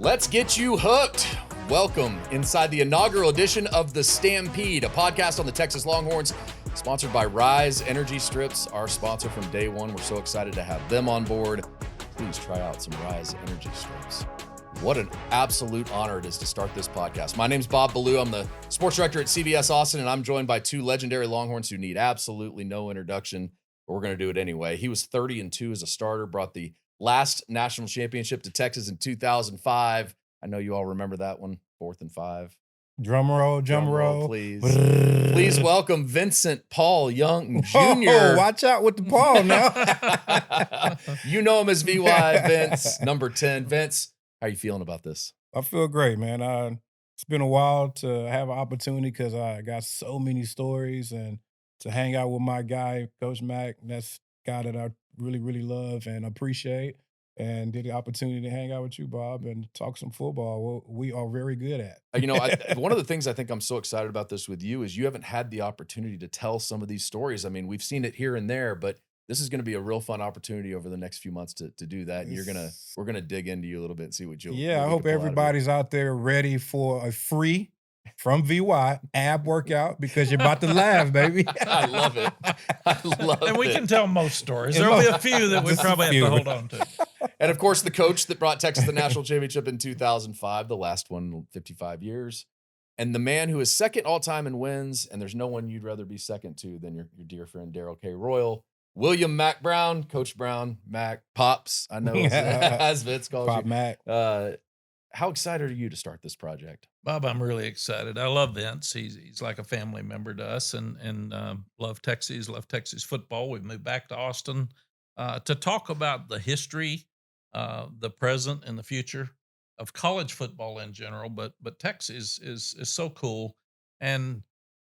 Let's get you hooked. Welcome inside the inaugural edition of the Stampede, a podcast on the Texas Longhorns, sponsored by Rise Energy Strips, our sponsor from day one. We're so excited to have them on board. Please try out some Rise Energy Strips. What an absolute honor it is to start this podcast. My name's Bob Ballou. I'm the sports director at CBS Austin, and I'm joined by two legendary Longhorns who need absolutely no introduction, but we're going to do it anyway. He was 30-2 as a starter, brought the last national championship to Texas in 2005. I know you all remember that one, 4th and 5. Drum roll, please. Please welcome Vincent Paul Young Jr. Oh, watch out with the Paul now. You know him as VY Vince, number 10. Vince, how are you feeling about this? I feel great, man. It's been a while to have an opportunity because I got so many stories and to hang out with my guy, Coach Mack. That's a guy that I really, really love and appreciate. And get the opportunity to hang out with you, Bob, and talk some football. We are very good at. One of the things I think I'm so excited about this with you is you haven't had the opportunity to tell some of these stories. I mean, we've seen it here and there, but this is going to be a real fun opportunity over the next few months to do that. And we're gonna dig into you a little bit and see what you'll. Yeah, I hope everybody's out there ready for a free from VY ab workout because you're about to laugh, baby. I love it. And we can tell most stories. There'll be a few that we probably have to hold on to. And of course, the coach that brought Texas the national championship in 2005, the last one, 55 years. And the man who is second all time in wins, and there's no one you'd rather be second to than your dear friend Darrell K. Royal. William Mack Brown, Coach Brown, Mack, Pops, I know as Vince calls Pop you. Mack. How excited are you to start this project? Bob, I'm really excited. I love Vince. He's like a family member to us and love Texas football. We've moved back to Austin to talk about the history, the present, and the future of college football in general. But Texas is so cool. And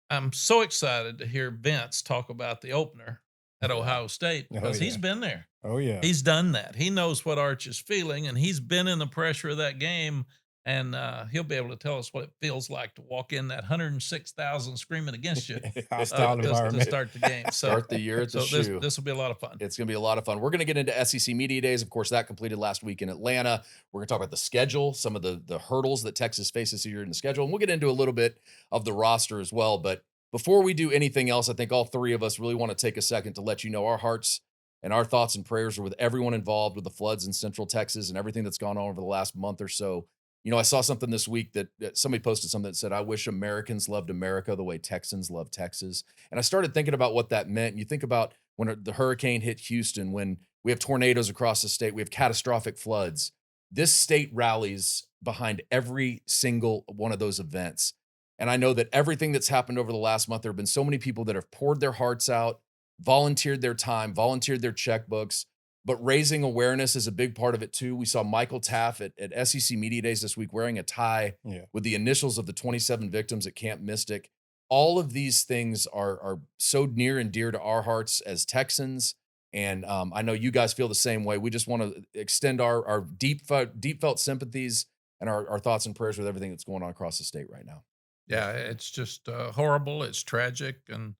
I'm so excited to hear Vince talk about the opener at Ohio State because he's been there. Oh, yeah. He's done that. He knows what Arch is feeling, and he's been in the pressure of that game, and he'll be able to tell us what it feels like to walk in that 106,000 screaming against you to start the game. So, start the year at the shoe. This will be a lot of fun. It's going to be a lot of fun. We're going to get into SEC Media Days. Of course, that completed last week in Atlanta. We're going to talk about the schedule, some of the hurdles that Texas faces here in the schedule, and we'll get into a little bit of the roster as well. But before we do anything else, I think all three of us really want to take a second to let you know our hearts and our thoughts and prayers are with everyone involved with the floods in Central Texas and everything that's gone on over the last month or so. You know, I saw something this week that somebody posted something that said, I wish Americans loved America the way Texans love Texas. And I started thinking about what that meant. And you think about when the hurricane hit Houston, when we have tornadoes across the state, we have catastrophic floods. This state rallies behind every single one of those events. And I know that everything that's happened over the last month, there have been so many people that have poured their hearts out, volunteered their time, volunteered their checkbooks, but raising awareness is a big part of it too. We saw Michael Taff at SEC Media Days this week wearing a tie with the initials of the 27 victims at Camp Mystic. All of these things are so near and dear to our hearts as Texans. And I know you guys feel the same way. We just want to extend our deep felt sympathies and our thoughts and prayers with everything that's going on across the state right now. Yeah, it's just horrible. It's tragic. And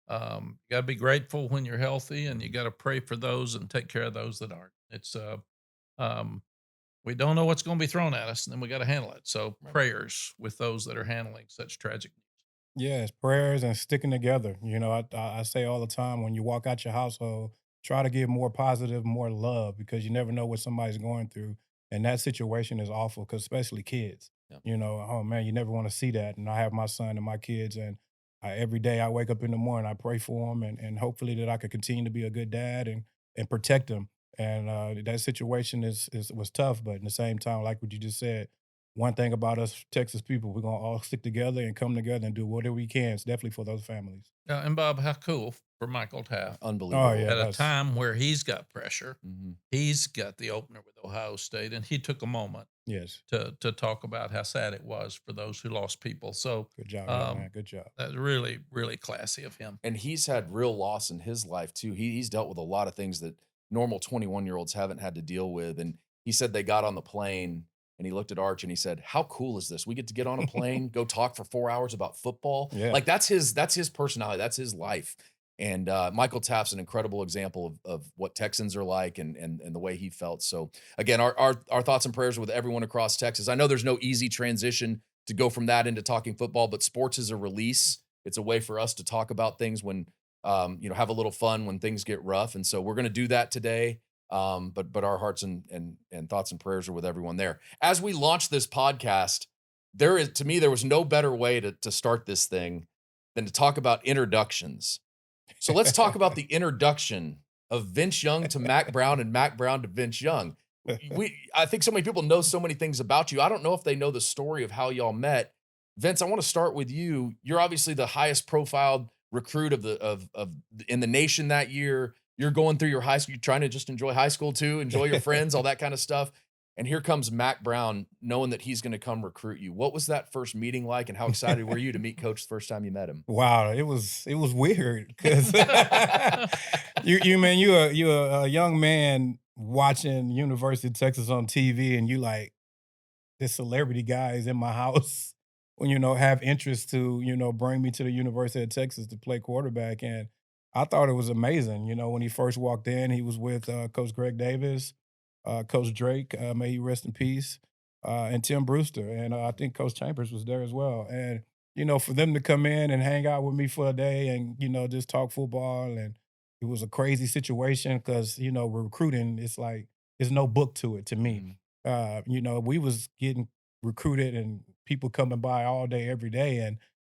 you got to be grateful when you're healthy, and you got to pray for those and take care of those that aren't. It's we don't know what's going to be thrown at us, and then we got to handle it. So prayers with those that are handling such tragic news. Yes, prayers and sticking together. You know, I say all the time, when you walk out your household, try to give more positive, more love, because you never know what somebody's going through. And that situation is awful, because especially kids. Yep. You know, oh man, you never want to see that. And I have my son and my kids, and every day I wake up in the morning, I pray for them, and hopefully that I could continue to be a good dad and protect them. And that situation was tough, but at the same time, like what you just said, one thing about us Texas people, we're gonna all stick together and come together and do whatever we can. It's definitely for those families. And Bob, how cool for Michael Taft. Unbelievable. Oh, yeah. At a time where he's got pressure, Mhm. he's got the opener with Ohio State, and he took a moment Yes. to talk about how sad it was for those who lost people. So Good job, man. Good job. that's really, really classy of him. And he's had real loss in his life too. He's dealt with a lot of things that normal 21-year-olds haven't had to deal with. And he said they got on the plane and he looked at Arch and he said, how cool is this? We get to get on a plane, go talk for 4 hours about football. Yeah. Like that's his personality. That's his life. And Michael Taft's an incredible example of what Texans are like and the way he felt. So again, our thoughts and prayers with everyone across Texas. I know there's no easy transition to go from that into talking football, but sports is a release. It's a way for us to talk about things when have a little fun when things get rough. And so we're going to do that today. But our hearts and thoughts and prayers are with everyone there. As we launch this podcast, there was no better way to start this thing than to talk about introductions. So let's talk about the introduction of Vince Young to Mack Brown and Mack Brown to Vince Young. I think so many people know so many things about you. I don't know if they know the story of how y'all met. Vince, I want to start with you. You're obviously the highest profiled recruit of in the nation that year. You're going through your high school, you're trying to just enjoy high school too, enjoy your friends, all that kind of stuff. And here comes Mack Brown, knowing that he's going to come recruit you. What was that first meeting like, and how excited were you to meet Coach the first time you met him? Wow, it was weird because you're a young man watching University of Texas on TV, and you like, this celebrity guy is in my house when have interest to bring me to the University of Texas to play quarterback. And I thought it was amazing. When he first walked in, he was with Coach Greg Davis, Coach Drake, may he rest in peace, and Tim Brewster, and I think Coach Chambers was there as well. And for them to come in and hang out with me for a day and just talk football, and it was a crazy situation because recruiting, it's like there's no book to it to me. Mhm. We was getting recruited and people coming by all day, every day.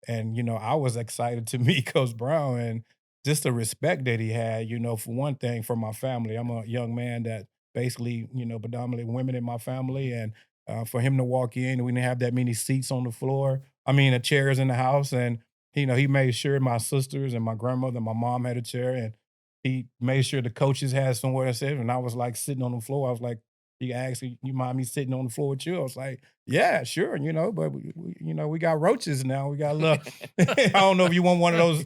And I was excited to meet Coach Brown and just the respect that he had, for one thing, for my family. I'm a young man that basically, predominantly women in my family. And for him to walk in, we didn't have that many seats on the floor. I mean, the chairs in the house. And, he made sure my sisters and my grandmother and my mom had a chair. And he made sure the coaches had somewhere to sit. And I was like sitting on the floor. I was like, he asked me, "You mind me sitting on the floor with you?" I was like, "Yeah, sure." But we got roaches now. We got a little. I don't know if you want one of those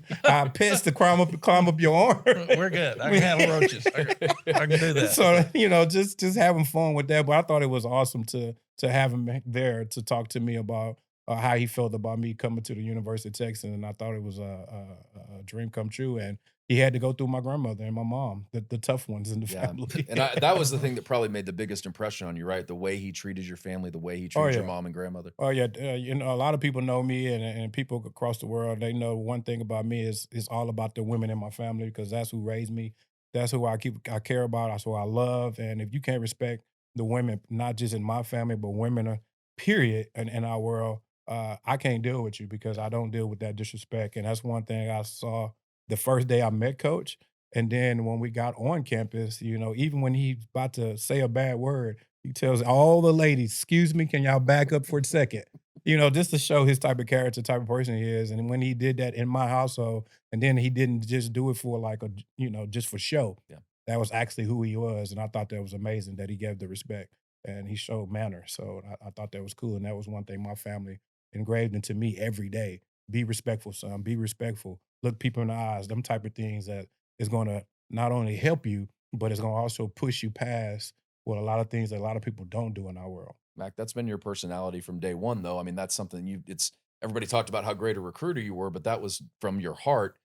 pets to climb up your arm. We're good. I can handle roaches. I can do that. So just having fun with that. But I thought it was awesome to have him there to talk to me about how he felt about me coming to the University of Texas, and I thought it was a dream come true. And he had to go through my grandmother and my mom, the tough ones in the Yeah, family. and that was the thing that probably made the biggest impression on you, right? The way he treated your family, the way he Oh treated your yeah. mom and grandmother. Oh yeah, a lot of people know me, and people across the world. They know one thing about me is all about the women in my family because that's who raised me. That's who I care about. That's who I love. And if you can't respect the women, not just in my family, but women, period, in our world, I can't deal with you because I don't deal with that disrespect. And that's one thing I saw the first day I met Coach. And then when we got on campus, even when he's about to say a bad word, he tells all the ladies, "Excuse me, can y'all back up for a second?" Just to show his type of character, type of person he is. And when he did that in my household, and then he didn't just do it for like just for show. Yeah. That was actually who he was. And I thought that was amazing that he gave the respect and he showed manner. So I thought that was cool. And that was one thing my family engraved into me every day. Be respectful, son. Be respectful. Look people in the eyes. Them type of things that is going to not only help you, but it's going to also push you past a lot of things that a lot of people don't do in our world. Mac, that's been your personality from day one, though. I mean, that's something it's everybody talked about how great a recruiter you were, but that was from your heart.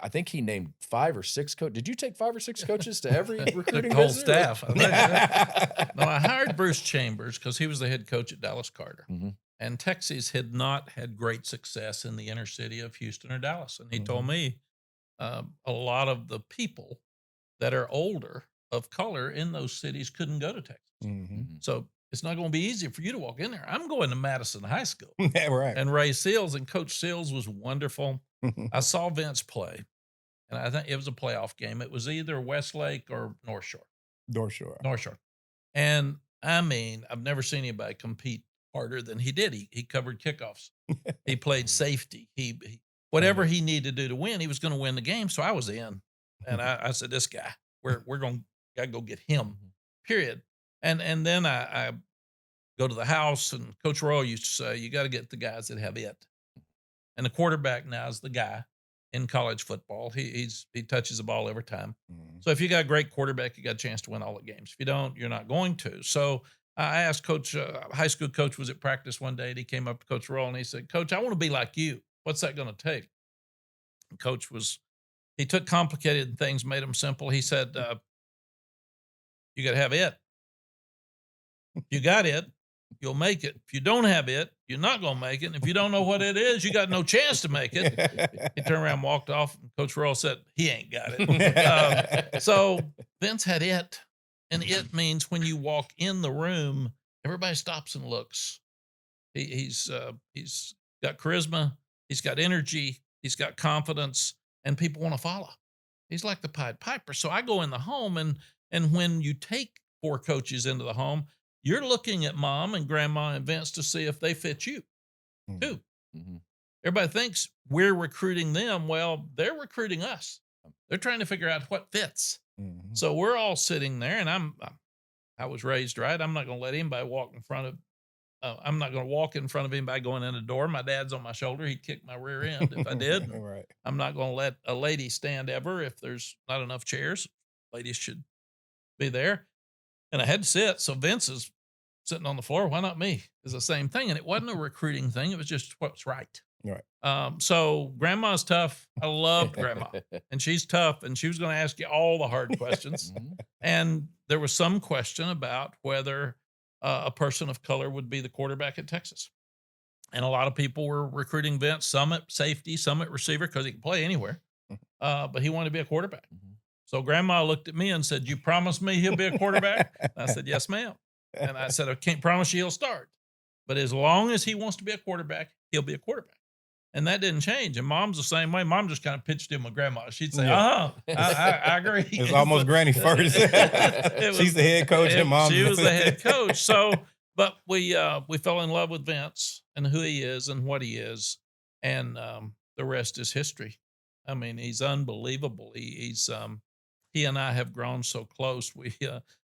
I think he named 5 or 6 coaches. Did you take 5 or 6 coaches to every Took recruiting the whole visit? staff. I think. No, I hired Bruce Chambers because he was the head coach at Dallas Carter. Mhm. And Texas had not had great success in the inner city of Houston or Dallas. And he told Mhm. me a lot of the people that are older of color in those cities couldn't go to Texas. Mhm. Mhm. So it's not going to be easy for you to walk in there. I'm going to Madison High School. Yeah, right. And Ray Seals and Coach Seals was wonderful. I saw Vince play, and I think it was a playoff game. It was either Westlake or North Shore. Door sure. North Shore. And I mean, I've never seen anybody compete harder than he did. He covered kickoffs. He played safety. He whatever he needed to do to win, he was going to win the game. So I was in, and I said, "This guy, we're going to go get him." Mhm. Period. And then I go to the house, and Coach Royal used to say, "You got to get the guys that have it." And the quarterback now is the guy in college football. He touches the ball every time. Mhm. So if you got a great quarterback, you got a chance to win all the games. If you don't, you're not going to. So I asked Coach, high school coach was at practice one day, and he came up to Coach Roll and he said, "Coach, I want to be like you. What's that going to take?" And Coach was he took complicated things, made them simple. He said, you got to have it. If you got it, you'll make it. If you don't have it, you're not going to make it. And if you don't know what it is, you got no chance to make it. He turned around, walked off, and Coach Royal said, he ain't got it. So Vince had it. And it means when you walk in the room, everybody stops and looks. He's got charisma. He's got energy. He's got confidence, and people want to follow. He's like the Pied Piper. So I go in the home, and when you take 4 coaches into the home, you're looking at mom and grandma and Vince to see if they fit you too. Mm-hmm. Everybody thinks we're recruiting them. Well, they're recruiting us. They're trying to figure out what fits. Mm-hmm. So we're all sitting there, and I was raised right. I'm not going to let anybody walk in front of. I'm not going to walk in front of anybody going in the door. My dad's on my shoulder. He'd kick my rear end if I did. Right. I'm not going to let a lady stand ever if there's not enough chairs. Ladies should be there. And I had to sit. So Vince is sitting on the floor. Why not me? It's the same thing. And it wasn't a recruiting thing. It was just what's right. Right. So grandma's tough. I loved grandma, and she's tough. And she was going to ask you all the hard questions. And there was some question about whether a person of color would be the quarterback at Texas. And a lot of people were recruiting Vince, some at safety, some at receiver, because he can play anywhere. But he wanted to be a quarterback. So grandma looked at me and said, you promise me he'll be a quarterback? I said, yes, ma'am. And I said, I can't promise you he'll start. But as long as he wants to be a quarterback, he'll be a quarterback. And that didn't change. And mom's the same way. Mom just kind of pitched in with grandma. She'd say, I agree. It's almost granny first. She's the head coach and mom. She was the head coach. So, but we fell in love with Vince and who he is and what he is. And the rest is history. I mean, he's unbelievable. He and I have grown so close.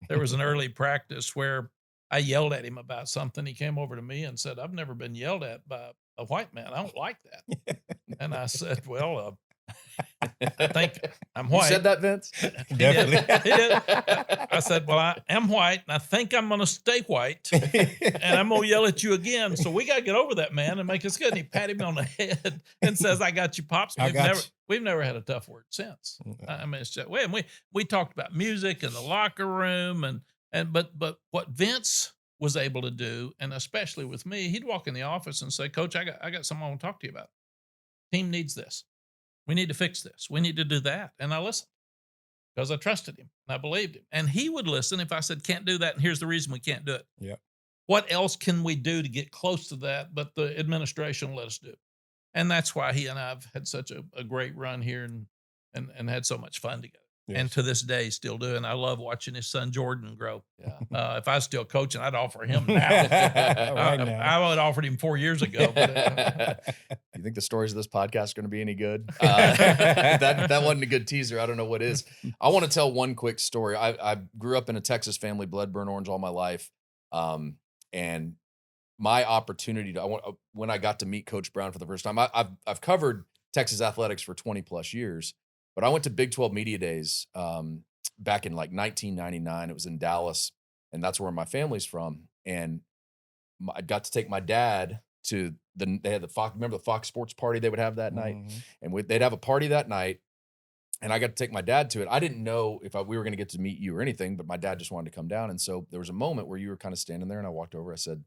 There was an early practice where I yelled at him about something. He came over to me and said, I've never been yelled at by a white man. I don't like that. And I said, well, I think I'm white. You said that, Vince? Definitely. He did. I said, well, I am white, and I think I'm going to stay white, and I'm going to yell at you again. So we got to get over that, man, and make us good. And he patted me on the head and says, I got you, Pops. We've never had a tough word since. I mean, it's just, we talked about music in the locker room, but what Vince was able to do, and especially with me, he'd walk in the office and say, Coach, I got something I want to talk to you about. Team needs this. We need to fix this. We need to do that. And I listened because I trusted him and I believed him. And he would listen if I said, can't do that. And here's the reason we can't do it. Yeah. What else can we do to get close to that? But the administration let us do. And that's why he and I have had such a great run here and had so much fun together. Yes. And to this day, still do. And I love watching his son Jordan grow. Yeah. If I was still coaching, I'd offer him now. I would have offered him 4 years ago. But, you think the stories of this podcast are going to be any good? That wasn't a good teaser. I don't know what is. I want to tell one quick story. I grew up in a Texas family, blood burnt orange all my life. And my opportunity when I got to meet Coach Brown for the first time, I've covered Texas athletics for 20 plus years. But I went to Big 12 Media Days back in like 1999. It was in Dallas, and that's where my family's from. And I got to take my dad to they had the Fox. Remember the Fox Sports party they would have that night, and they'd have a party that night. And I got to take my dad to it. I didn't know if we were going to get to meet you or anything, but my dad just wanted to come down. And so there was a moment where you were kind of standing there, and I walked over. I said,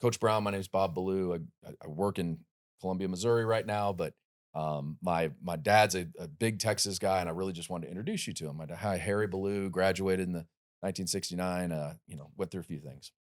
"Coach Brown, my name is Bob Ballou. I work in Columbia, Missouri right now, but." My dad's a big Texas guy, and I really just wanted to introduce you to him. Hi, Harry Ballou, graduated in the 1969. Went through a few things.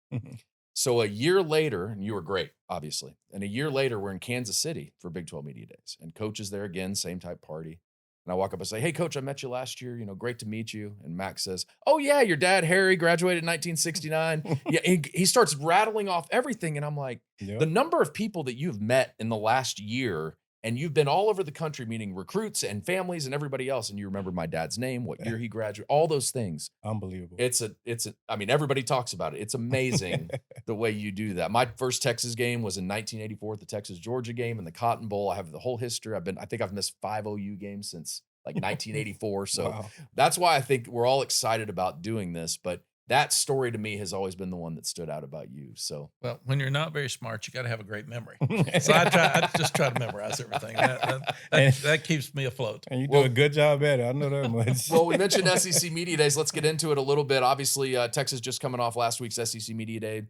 So a year later, and you were great, obviously. And a year later, we're in Kansas City for Big 12 Media Days, and Coach is there again, same type party. And I walk up and say, "Hey, Coach, I met you last year. Great to meet you." And Max says, "Oh yeah, your dad Harry graduated in 1969." Yeah, he starts rattling off everything, and I'm like, The number of people that you've met in the last year. And you've been all over the country meeting recruits and families and everybody else. And you remember my dad's name, what year he graduated, all those things. Unbelievable. I mean, everybody talks about it. It's amazing the way you do that. My first Texas game was in 1984 at the Texas-Georgia game in the Cotton Bowl. I have the whole history. I think I've missed 5 OU games since like 1984. So That's why I think we're all excited about doing this. But That story to me has always been the one that stood out about you. So Well, when you're not very smart, you got to have a great memory. So I just try to memorize everything. and, That keeps me afloat. and you do a well, good job at it. I know that much. well, we mentioned SEC Media Days. Let's get into it a little bit. Obviously, Texas just coming off last week's SEC Media Day.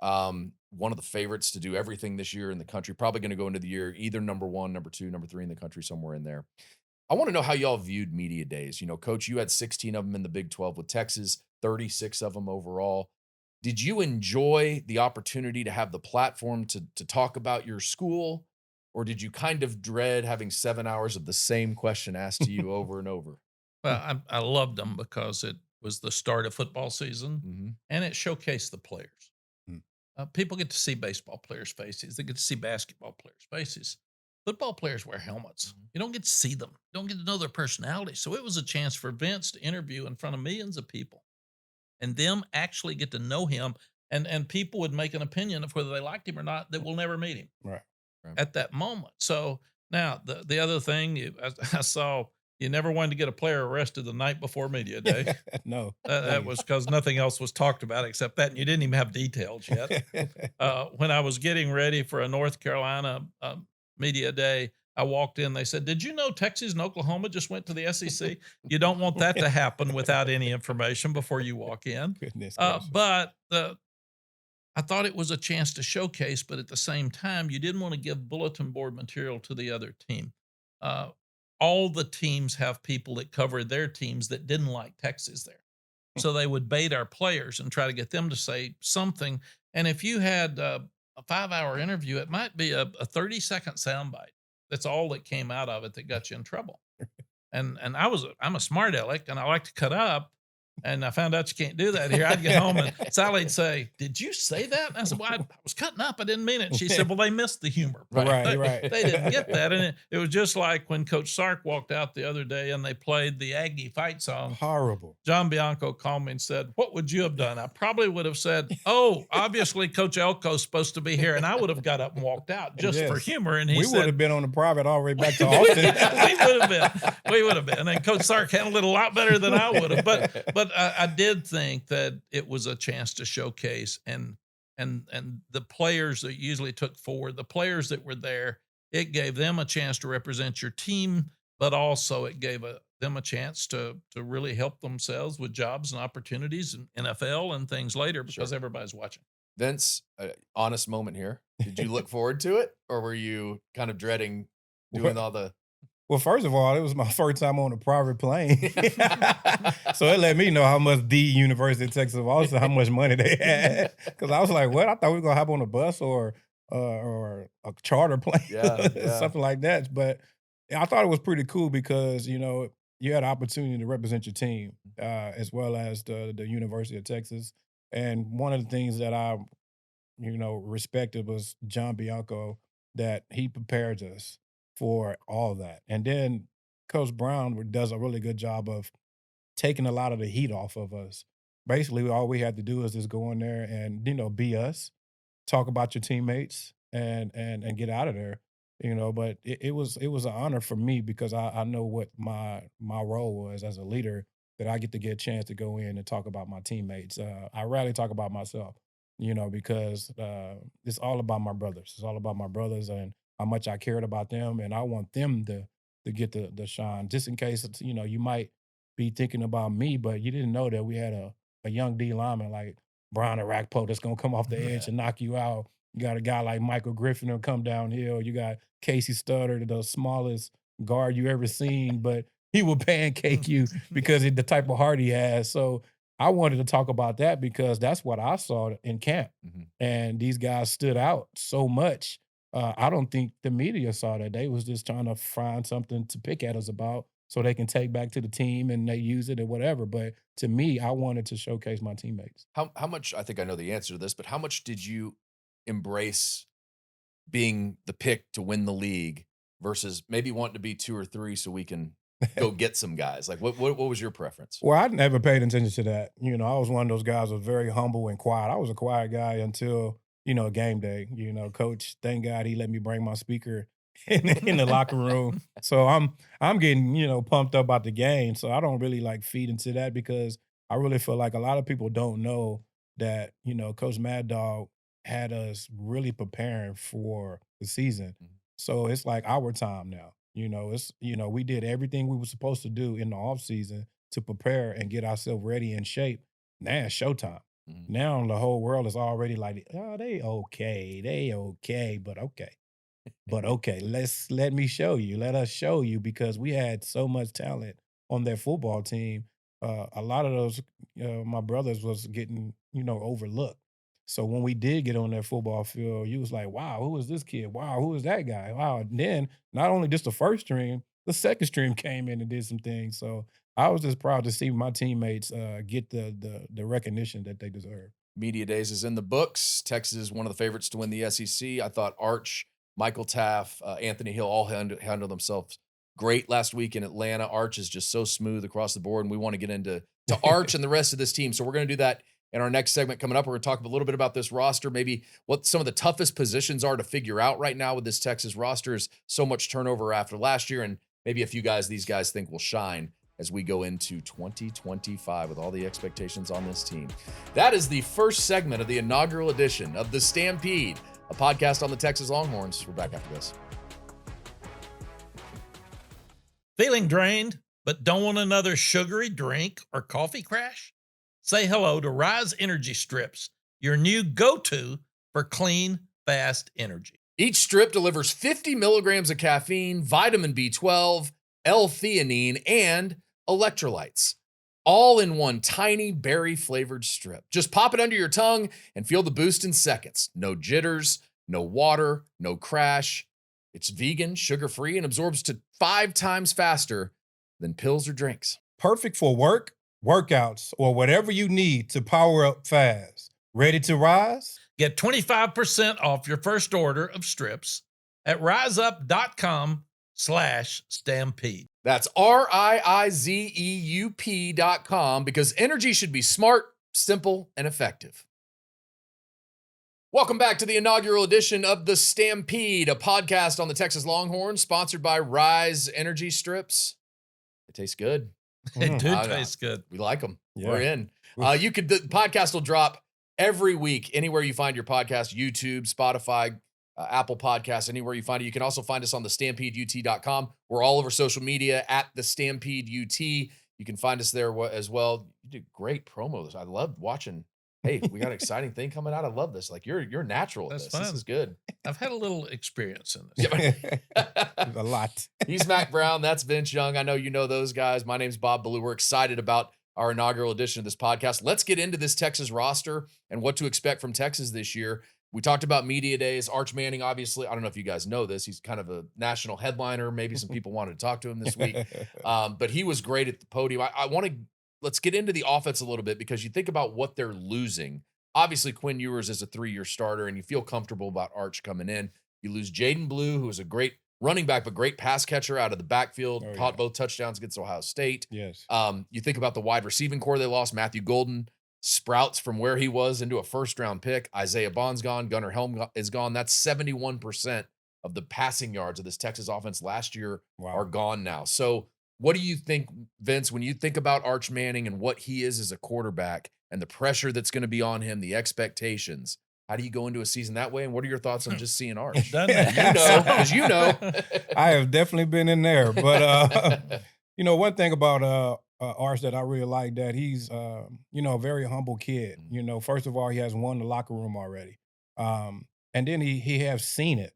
One of the favorites to do everything this year in the country. Probably going to go into the year either number 1, number 2, number 3 in the country, somewhere in there. I want to know how y'all viewed media days. You know, Coach, you had 16 of them in the Big 12 with Texas, 36 of them overall. Did you enjoy the opportunity to have the platform to talk about your school, or did you kind of dread having 7 hours of the same question asked to you over and over? Well, I loved them because it was the start of football season Mm-hmm. and it showcased the players. Mm. People get to see baseball players' faces. They get to see basketball players' faces. Football players wear helmets. Mhm. You don't get to see them. You don't get to know their personality. So it was a chance for Vince to interview in front of millions of people and them actually get to know him. And people would make an opinion of whether they liked him or not that will never meet him Right. at that moment. So now the other thing I saw, you never wanted to get a player arrested the night before media day. No. That was because nothing else was talked about except that, and you didn't even have details yet. When I was getting ready for a North Carolina media day, I walked in. They said, "Did you know Texas and Oklahoma just went to the SEC?" You don't want that to happen without any information before you walk in. Goodness gracious. But I thought it was a chance to showcase, but at the same time, you didn't want to give bulletin board material to the other team. Uh, all the teams have people that cover their teams that didn't like Texas there. So they would bait our players and try to get them to say something. And if you had a 5-hour interview, it might be a 30-second soundbite. That's all that came out of it that got you in trouble. And I'm a smart aleck and I like to cut up. And I found out you can't do that here. I'd get home and Sally'd say, "Did you say that?" And I said, "Well, I was cutting up. I didn't mean it." And she said, "Well, they missed the humor. Right, They, right. they didn't get that." And it was just like when Coach Sark walked out the other day and they played the Aggie fight song. Horrible. John Bianco called me and said, "What would you have done?" I probably would have said, "Oh, obviously Coach Elko's supposed to be here." And I would have got up and walked out just for Yes. humor. And he We said, would have been on the private all the way back to we Austin. would have been. We would have been. And Coach Sark handled it a lot better than I would have. But I did think that it was a chance to showcase and the players that usually took forward, the players that were there, it gave them a chance to represent your team, but also it gave them a chance to really help themselves with jobs and opportunities in NFL and things later because Sure. everybody's watching. Vince, honest moment here. Did you look forward to it, or were you kind of dreading doing all the? Well, first of all, it was my first time on a private plane. So it let me know how much the University of Texas of Austin, how much money they had. Because I was like, what? I thought we were going to hop on a bus or a charter plane, Yeah. something like that. But I thought it was pretty cool because, you know, you had an opportunity to represent your team as well as the University of Texas. And one of the things that I, you know, respected was John Bianco, that he prepared us for all that. And then Coach Brown does a really good job of taking a lot of the heat off of us. Basically, all we had to do is just go in there and, you know, be us, talk about your teammates and get out of there. You know, but it was an honor for me because I know what my role was as a leader, that I get to get a chance to go in and talk about my teammates. I rarely talk about myself, you know, because it's all about my brothers. It's all about my brothers and how much I cared about them, and I want them to get the shine. Just in case it's, you know, you might be thinking about me, but you didn't know that we had a young D lineman like Brian Arakpo that's gonna come off the edge and knock you out. You got a guy like Michael Griffin who'll come downhill. You got Casey Studdard, the smallest guard you ever seen, but he will pancake you because of the type of heart he has. So I wanted to talk about that because that's what I saw in camp. Mhm. And these guys stood out so much. I don't think the media saw that. They was just trying to find something to pick at us about so they can take back to the team and they use it or whatever. But to me, I wanted to showcase my teammates. How much? I think I know the answer to this, but how much did you embrace being the pick to win the league versus maybe wanting to be 2 or 3 so we can go get some guys? Like what was your preference? Well, I never paid attention to that. You know, I was one of those guys who was very humble and quiet. I was a quiet guy until, you know, game day. You know, coach, thank God he let me bring my speaker in the locker room. So I'm getting, you know, pumped up about the game. So I don't really like feed into that because I really feel like a lot of people don't know that, Coach Mad Dog had us really preparing for the season. Mhm. So it's like our time now. We did everything we were supposed to do in the off season to prepare and get ourselves ready in shape. Now it's showtime. Mhm. Now the whole world is already like, oh, they okay, but okay. But okay, let me show you. Let us show you because we had so much talent on that football team. A lot of those my brothers was getting, overlooked. So when we did get on that football field, you was like, wow, who is this kid? Wow, who is that guy? Wow. And then not only just the first stream, the second stream came in and did some things. So I was just proud to see my teammates get the recognition that they deserve. Media Days is in the books. Texas is one of the favorites to win the SEC. I thought Arch, Michael Taff, Anthony Hill all handled themselves great last week in Atlanta. Arch is just so smooth across the board, and we want to get into Arch and the rest of this team. So we're going to do that in our next segment coming up. We're going to talk a little bit about this roster, maybe what some of the toughest positions are to figure out right now with this Texas roster. Is so much turnover after last year, and maybe a few guys these guys think will shine as we go into 2025 with all the expectations on this team. That is the first segment of the inaugural edition of The Stampede, a podcast on the Texas Longhorns. We're back after this. Feeling drained, but don't want another sugary drink or coffee crash? Say hello to Rise Energy Strips, your new go-to for clean, fast energy. Each strip delivers 50 milligrams of caffeine, vitamin B12, L-theanine, and electrolytes, all in one tiny berry-flavored strip. Just pop it under your tongue and feel the boost in seconds. No jitters, no water, no crash. It's vegan, sugar-free, and absorbs to 5 times faster than pills or drinks. Perfect for work, workouts, or whatever you need to power up fast. Ready to rise? Get 25% off your first order of strips at riseup.com/stampede. That's RIIZEUP.com because energy should be smart, simple, and effective. Welcome back to the inaugural edition of The Stampede, a podcast on the Texas Longhorns, sponsored by Rise Energy Strips. They taste good. It do taste good. We like them. Yeah. We're in. The podcast will drop every week anywhere you find your podcast, YouTube, Spotify, Apple Podcasts, anywhere you find it. You can also find us on the StampedeUT.com. We're all over social media at the StampedeUT. You can find us there as well. You did great promos. I love watching. Hey, we got an exciting thing coming out. I love this. Like you're natural at That's this. fun. This is good. I've had a little experience in this. A lot. He's Mack Brown. That's Vince Young. I know you know those guys. My name's Bob Ballou. We're excited about our inaugural edition of this podcast. Let's get into this Texas roster and what to expect from Texas this year. We talked about media days. Arch Manning, obviously, I don't know if you guys know this. He's kind of a national headliner. Maybe some people wanted to talk to him this week, but he was great at the podium. Let's get into the offense a little bit because you think about what they're losing. Obviously, Quinn Ewers is a 3-year starter, and you feel comfortable about Arch coming in. You lose Jaden Blue, who is a great running back, but great pass catcher out of the backfield, caught both touchdowns against Ohio State. Yes. You think about the wide receiving core they lost. Matthew Golden sprouts from where he was into a first-round pick. Isaiah Bond's gone. Gunnar Helm is gone. That's 71% of the passing yards of this Texas offense last year are gone now. So what do you think, Vince, when you think about Arch Manning and what he is as a quarterback and the pressure that's going to be on him, the expectations? How do you go into a season that way? And what are your thoughts on just seeing Arch? Done that. Because you know. I have definitely been in there. But, one thing about Arch that I really like that he's, a very humble kid. First of all, he has won the locker room already. And then he has seen it,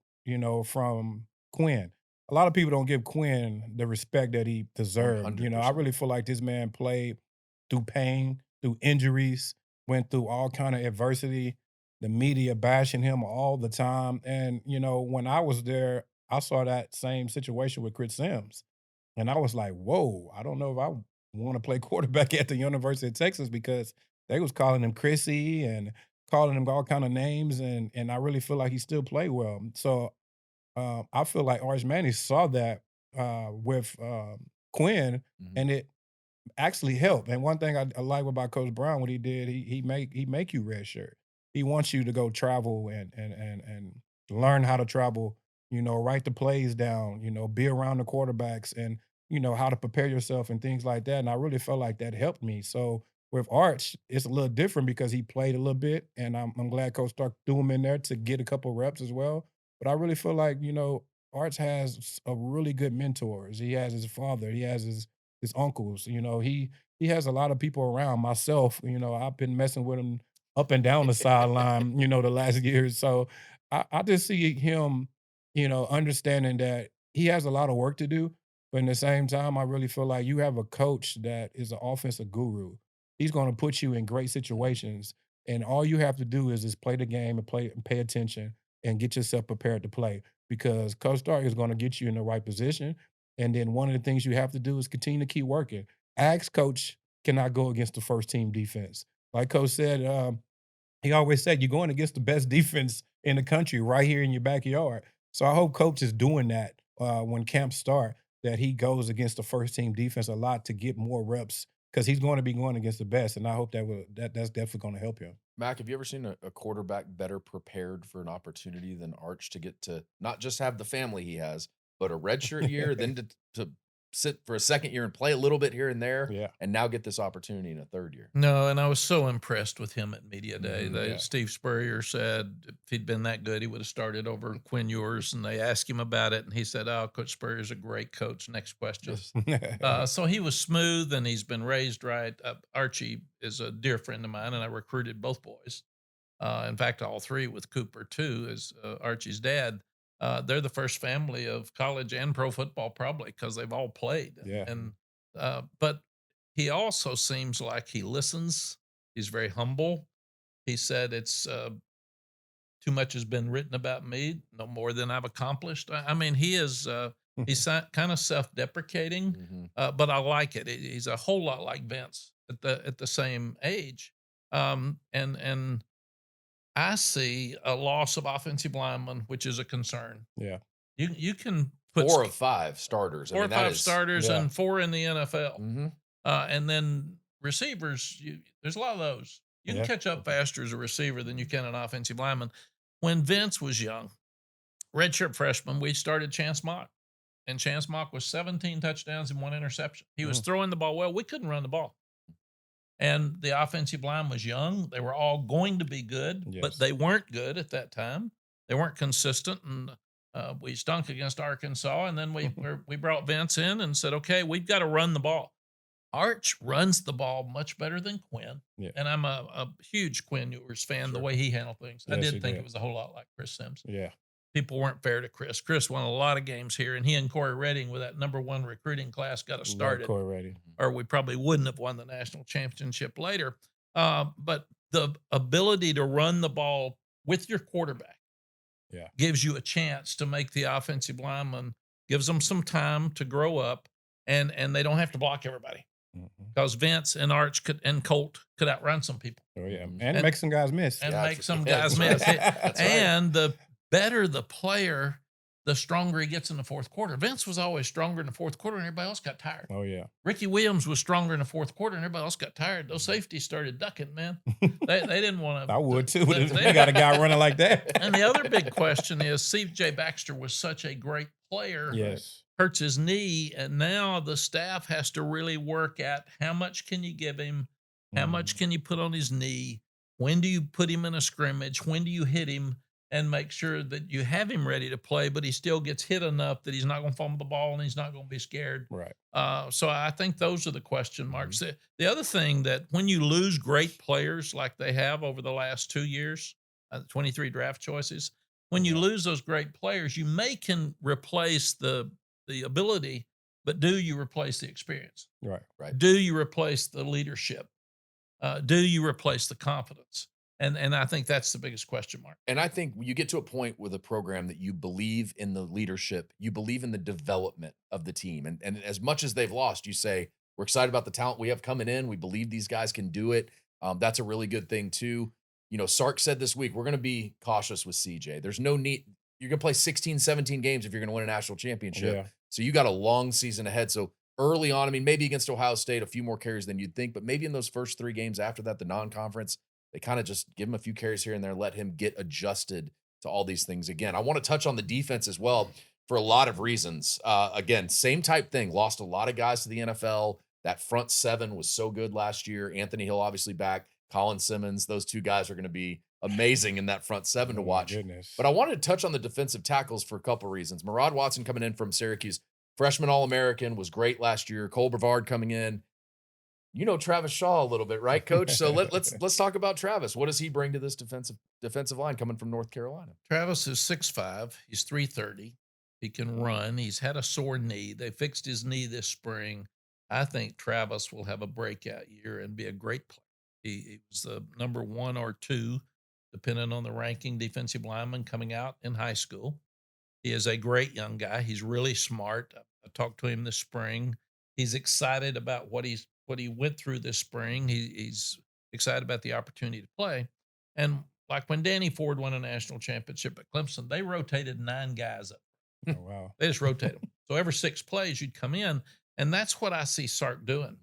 from Quinn. A lot of people don't give Quinn the respect that he deserved. I 100%. really feel like this man played through pain, through injuries, went through all kind of adversity. The media bashing him all the time. And, when I was there, I saw that same situation with Chris Sims. And I was like, whoa, I don't know if I want to play quarterback at the University of Texas because they was calling him Chrissy and calling him all kind of names. And I really feel like he still played well. So I feel like Arch Manning saw that with Quinn, and it actually helped. And one thing I like about Coach Brown, what he did, he make you redshirt. He wants you to go travel and learn how to travel. Write the plays down. Be around the quarterbacks and how to prepare yourself and things like that. And I really felt like that helped me. So With Arch, it's a little different because he played a little bit, and I'm glad Coach Stark threw him in there to get a couple reps as well. But I really feel like, Arch has a really good mentors. He has his father, he has his uncles, he has a lot of people around. Myself, I've been messing with him up and down the sideline, the last years. So I just see him, understanding that he has a lot of work to do. But in the same time, I really feel like you have a coach that is an offensive guru. He's going to put you in great situations, and all you have to do is just play the game and play and pay attention and get yourself prepared to play because Coach Stark is going to get you in the right position. And then one of the things you have to do is continue to keep working. Axe coach cannot go against the first team defense. Like Coach said, he always said, "You're going against the best defense in the country right here in your backyard." So I hope Coach is doing that when camps start, that he goes against the first team defense a lot to get more reps because he's going to be going against the best, and I hope that's definitely going to help him. Mac, have you ever seen a quarterback better prepared for an opportunity than Arch to get to not just have the family he has, but a redshirt year, then to sit for a second year and play a little bit here and there, Yeah. and now get this opportunity in a third year? No, and I was so impressed with him at media day. Yeah. Steve Spurrier said if he'd been that good, he would have started over Quinn Ewers. And they asked him about it, and he said, "Oh, Coach Spurrier's a great coach." Next question. So he was smooth, and he's been raised right. Archie is a dear friend of mine, and I recruited both boys. In fact, all three with Cooper too, as Archie's dad. They're the first family of college and pro football, probably because they've all played. Yeah. And but he also seems like he listens. He's very humble. He said it's too much has been written about me, no more than I've accomplished. I mean, he is he's kind of self-deprecating, Mhm. but I like it. He's a whole lot like Vince at the same age, and I see a loss of offensive linemen, which is a concern. Yeah. You can put 4 of 5 starters. I four or mean, that five is starters Yeah. and four in the NFL. Mhm. And then receivers, there's a lot of those. You can Yeah. catch up faster as a receiver than you can an offensive lineman. When Vince was young, redshirt freshman, we started Chance Mock. And Chance Mock was 17 touchdowns and 1 interception. He was Mm. throwing the ball well. We couldn't run the ball. And the offensive line was young. They were all going to be good, but Yes. they weren't good at that time. They weren't consistent, and we stunk against Arkansas. And then we brought Vince in and said, "Okay, we've got to run the ball." Arch runs the ball much better than Quinn, Yeah. and I'm a huge Quinn Ewers fan. The Sure. way he handled things, I Yes, did he think did. it was a whole lot like Chris Sims. Yeah. People weren't fair to Chris. Chris won a lot of games here, and he and Corey Redding with that #1 recruiting class got us Love started, Corey Ready. or we probably wouldn't have won the national championship later. But the ability to run the ball with your quarterback Yeah. gives you a chance to make the offensive lineman, gives them some time to grow up, and they don't have to block everybody Mhm. because Vince and Arch and Colt could outrun some people Oh, yeah. Mhm. And make some guys miss. and Yeah, make some yeah, guys that's miss. right. That's right. And the better the player, the stronger he gets in the fourth quarter. Vince was always stronger in the fourth quarter, and everybody else got tired. Oh, yeah. Ricky Williams was stronger in the fourth quarter, and everybody else got tired. Those safeties started ducking, man. They didn't want to. I would too. They- They got a guy running like that. And the other big question is, C.J. Baxter was such a great player. Yes. Hurts his knee, and now the staff has to really work at how much can you give him, how much can you put on his knee, when do you put him in a scrimmage, when do you hit him, and make sure that you have him ready to play, but he still gets hit enough that he's not going to fumble the ball and he's not going to be scared. Right. So I think those are the question marks. The other thing that when you lose great players like they have over the last 2 years, 23 draft choices, when you Yeah. lose those great players, you can replace the ability, but do you replace the experience? Right. Do you replace the leadership? Do you replace the confidence? And I think that's the biggest question mark. And I think you get to a point with a program that you believe in the leadership, you believe in the development of the team. And as much as they've lost, you say, we're excited about the talent we have coming in. We believe these guys can do it. That's a really good thing, too. Sark said this week, we're going to be cautious with CJ. There's no need. You're going to play 16, 17 games if you're going to win a national championship. Yeah. So you got a long season ahead. So early on, I mean, maybe against Ohio State, a few more carries than you'd think, but maybe in those first 3 games after that, the non-conference, they kind of just give him a few carries here and there, let him get adjusted to all these things again. I want to touch on the defense as well for a lot of reasons. Again, same type thing. Lost a lot of guys to the NFL That front seven was so good last year. Anthony Hill, obviously back. Colin Simmons, those two guys are going to be amazing in that front seven to Oh my watch. goodness. But I wanted to touch on the defensive tackles for a couple reasons. Murad Watson coming in from Syracuse, freshman All-American, was great last year. Cole Brevard coming in. You know Travis Shaw a little bit, right, Coach? So let's talk about Travis. What does he bring to this defensive line coming from North Carolina? Travis is 6'5". He's 330. He can run. He's had a sore knee. They fixed his knee this spring. I think Travis will have a breakout year and be a great player. He was the number 1 or 2, depending on the ranking, defensive lineman coming out in high school. He is a great young guy. He's really smart. I talked to him this spring. He's excited about what he went through this spring. He's excited about the opportunity to play. And like when Danny Ford won a national championship at Clemson, they rotated 9 guys up. Oh, wow. They just rotate them. So every 6 plays, you'd come in. And that's what I see Sark doing.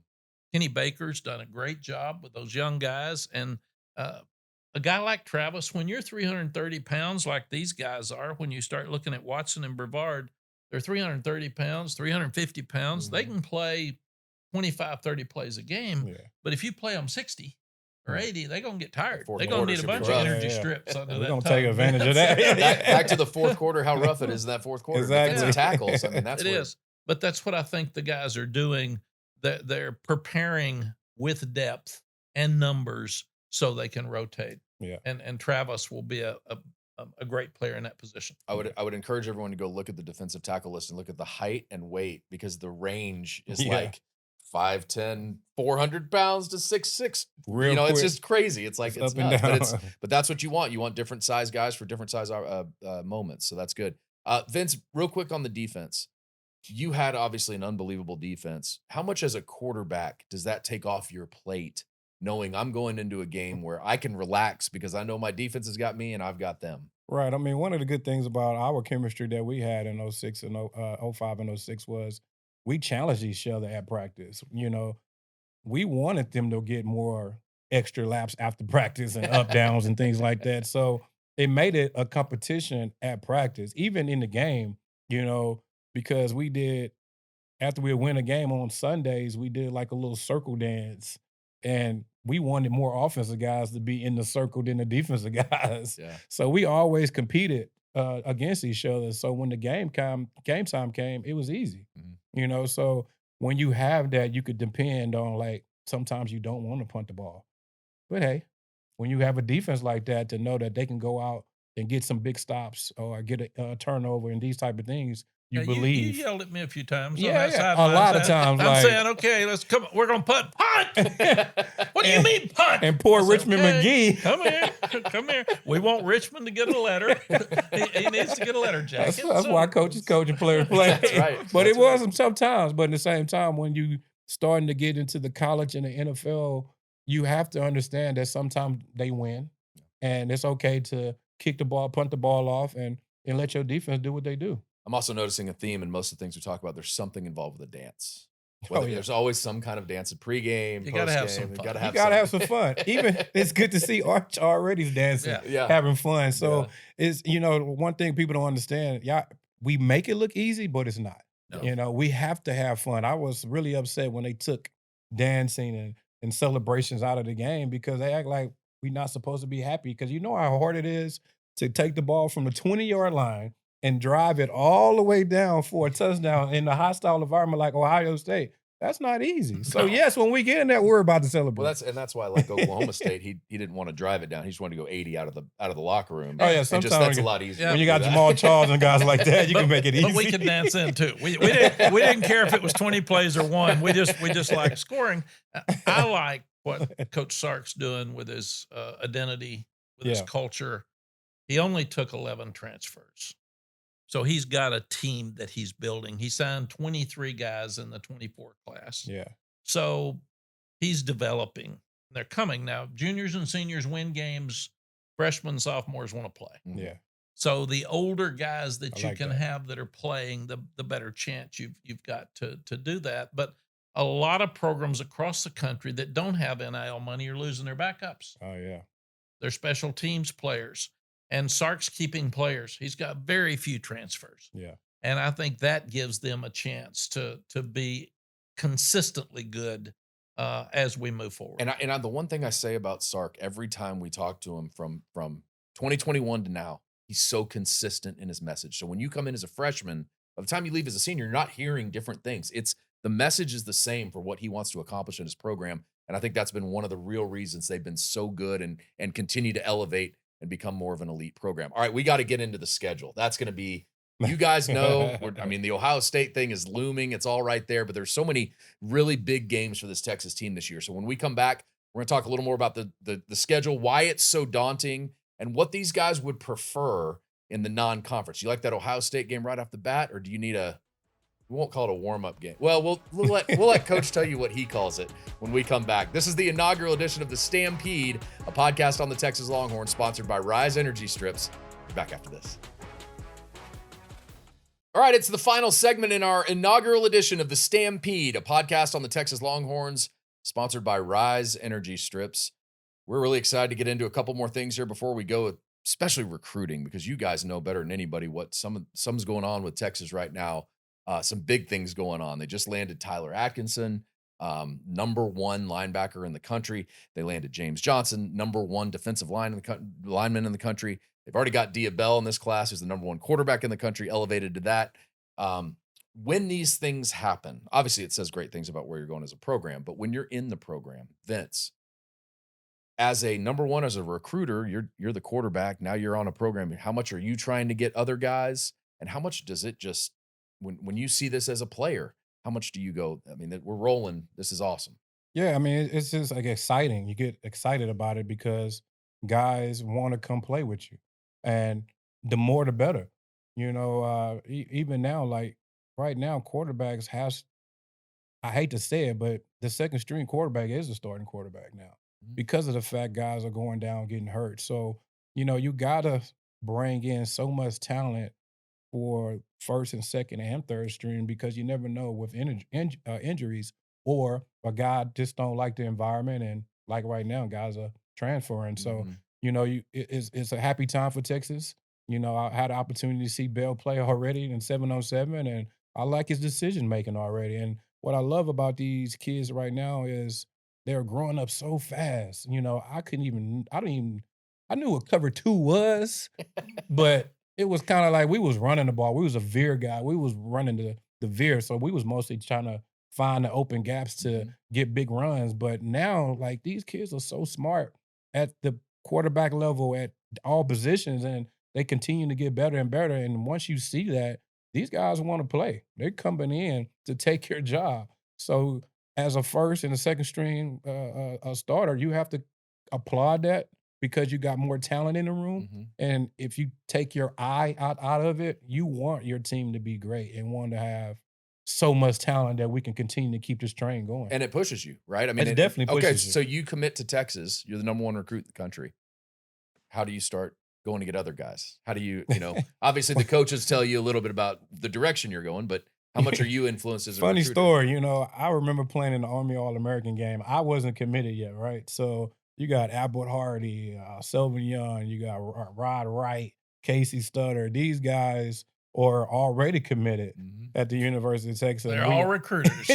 Kenny Baker's done a great job with those young guys. And a guy like Travis, when you're 330 pounds like these guys are, when you start looking at Watson and Brevard, they're 330 pounds, 350 pounds. They can play 25, 30 plays a game. Yeah. But if you play them 60 or 80, they're going to get tired. Fourth They're going quarter to need a should be bunch rough. of energy Yeah, yeah. strips under We're that gonna tongue. take advantage of that. Back to the fourth quarter, how rough it is in that fourth quarter. Exactly. Defensive tackles. I mean, that's It where, is. But that's what I think the guys are doing. They're preparing with depth and numbers so they can rotate. Yeah. And Travis will be a great player in that position. I would encourage everyone to go look at the defensive tackle list and look at the height and weight, because the range is Yeah. like 5'10", 400 pounds to 6'6". Real You know, it's quick. just crazy. It's like, It's it's up and nuts, down. but that's what you want. You want different size guys for different size moments. So that's good. Vince, real quick on the defense. You had obviously an unbelievable defense. How much as a quarterback does that take off your plate, knowing I'm going into a game where I can relax because I know my defense has got me and I've got them? Right. I mean, one of the good things about our chemistry that we had in 06 and 05 and 06 was we challenged each other at practice. You know, we wanted them to get more extra laps after practice and up downs and things like that. So it made it a competition at practice, even in the game, you know, because we did, after we win a game on Sundays, we did like a little circle dance, and we wanted more offensive guys to be in the circle than the defensive guys. Yeah. So we always competed against each other. So when the game time came, it was easy. Mhm. You know, so when you have that, you could depend on, like, sometimes you don't want to punt the ball. But hey, when you have a defense like that, to know that they can go out and get some big stops or get a turnover and these type of things, you You believe. yelled at me a few times. on Yeah, that yeah. A sideline lot of saying- times, I'm like- saying, okay, let's come. We're going to punt. What do you mean punt? And poor I said, Richmond "Okay, McGee. Come here. Come here. We want Richmond to get a letter. he needs to get a letter jacket. That's why coaches coach and players play. That's right. But That's it was some tough times. But at the same time, when you starting to get into the college and the NFL, you have to understand that sometimes they win, and it's okay to kick the ball, punt the ball off, and let your defense do what they do. I'm also noticing a theme in most of the things we talk about. There's something involved with a dance. Oh, Whether yeah. There's always some kind of dance at pregame, You gotta have postgame. some You fun. gotta You You gotta have some. some fun. Even it's good to see Arch already dancing, Yeah. Yeah. having fun. So Yeah. it's, you know, one thing people don't understand. Yeah, we make it look easy, but it's not. No. You know, we have to have fun. I was really upset when they took dancing and celebrations out of the game, because they act like we're not supposed to be happy. Because you know how hard it is to take the ball from the 20-yard line and drive it all the way down for a touchdown in a hostile environment like Ohio State. That's not easy. So No. yes, when we get in that, we're about to celebrate. Well, that's why, like Oklahoma State, he didn't want to drive it down. He just wanted to go 80 out of the locker room. Oh, yeah, And sometimes just, that's when a lot easier. when to you do got that. Jamal Charles and guys like that, you can make it easy. But we could dance in too. We didn't care if it was 20 plays or one. We just like scoring. I like what Coach Sark's doing with his identity, with his Yeah. culture. He only took 11 transfers. So he's got a team that he's building. He signed 23 guys in the 24 class. Yeah. So he's developing. They're coming now. Juniors and seniors win games. Freshmen, sophomores want to play. Mhm. Yeah. So the older guys that I you like can that. have that are playing, the better chance you've got to do that. But a lot of programs across the country that don't have NIL money are losing their backups. Oh yeah. They're special teams players. And Sark's keeping players. He's got very few transfers. Yeah. And I think that gives them a chance to be consistently good as we move forward. And the one thing I say about Sark every time we talk to him from 2021 to now, he's so consistent in his message. So when you come in as a freshman, by the time you leave as a senior, you're not hearing different things. It's the message is the same for what he wants to accomplish in his program. And I think that's been one of the real reasons they've been so good and continue to elevate and become more of an elite program. All right, we got to get into the schedule. That's going to be, you guys know, I mean, the Ohio State thing is looming. It's all right there, but there's so many really big games for this Texas team this year. So when we come back, we're going to talk a little more about the schedule, why it's so daunting, and what these guys would prefer in the non-conference. You like that Ohio State game right off the bat, or do you need we won't call it a warm-up game. Well, we'll let Coach tell you what he calls it when we come back. This is the inaugural edition of the Stampede, a podcast on the Texas Longhorns, sponsored by Rise Energy Strips. We're back after this. All right, it's the final segment in our inaugural edition of the Stampede, a podcast on the Texas Longhorns, sponsored by Rise Energy Strips. We're really excited to get into a couple more things here before we go, especially recruiting, because you guys know better than anybody what some's going on with Texas right now. Some big things going on. They just landed Tyler Atkinson, number one linebacker in the country. They landed James Johnson, number one defensive lineman in the country. They've already got Dia Bell in this class, who's the number one quarterback in the country, elevated to that. When these things happen, obviously it says great things about where you're going as a program, but when you're in the program, Vince, as a number one, as a recruiter, you're the quarterback. Now you're on a program. How much are you trying to get other guys? And how much does it just, when you see this as a player, how much do you go, I mean, we're rolling. This is awesome. Yeah, I mean, it's just like exciting. You get excited about it because guys want to come play with you, and the more the better. Even now, like right now, quarterbacks has. I hate to say it, but the second string quarterback is the starting quarterback now Mhm. because of the fact guys are going down, getting hurt. So you gotta bring in so much talent for first and second and third string because you never know with injuries or a guy just don't like the environment and like right now guys are transferring. So Mhm. it's a happy time for Texas. I had the opportunity to see Bell play already in 7-on-7, and I like his decision making already. And what I love about these kids right now is they're growing up so fast. I knew what cover two was, but it was kinda like we was running the ball. We was a veer guy. We was running the veer, so we was mostly trying to find the open gaps to Mhm. get big runs. But now, like, these kids are so smart at the quarterback level at all positions, and they continue to get better and better. And once you see that, these guys wanna play. They're coming in to take your job. So, as a first and a second string, a starter, you have to applaud that because you got more talent in the room. Mhm. And if you take your eye out of it, you want your team to be great and want to have so much talent that we can continue to keep this train going. And it pushes you, right? I mean, It definitely okay, pushes you. so you commit to Texas. You're the number one recruit in the country. How do you start going to get other guys? How do obviously the coaches tell you a little bit about the direction you're going, but how much are you influenced as a Funny recruiter? story, I remember playing in the Army All-American game. I wasn't committed yet, right? So you got Abbott Hardy, Sylvan Young, you got Rod Wright, Casey Stutter. These guys are already committed Mhm. at the University of Texas. They're all recruiters.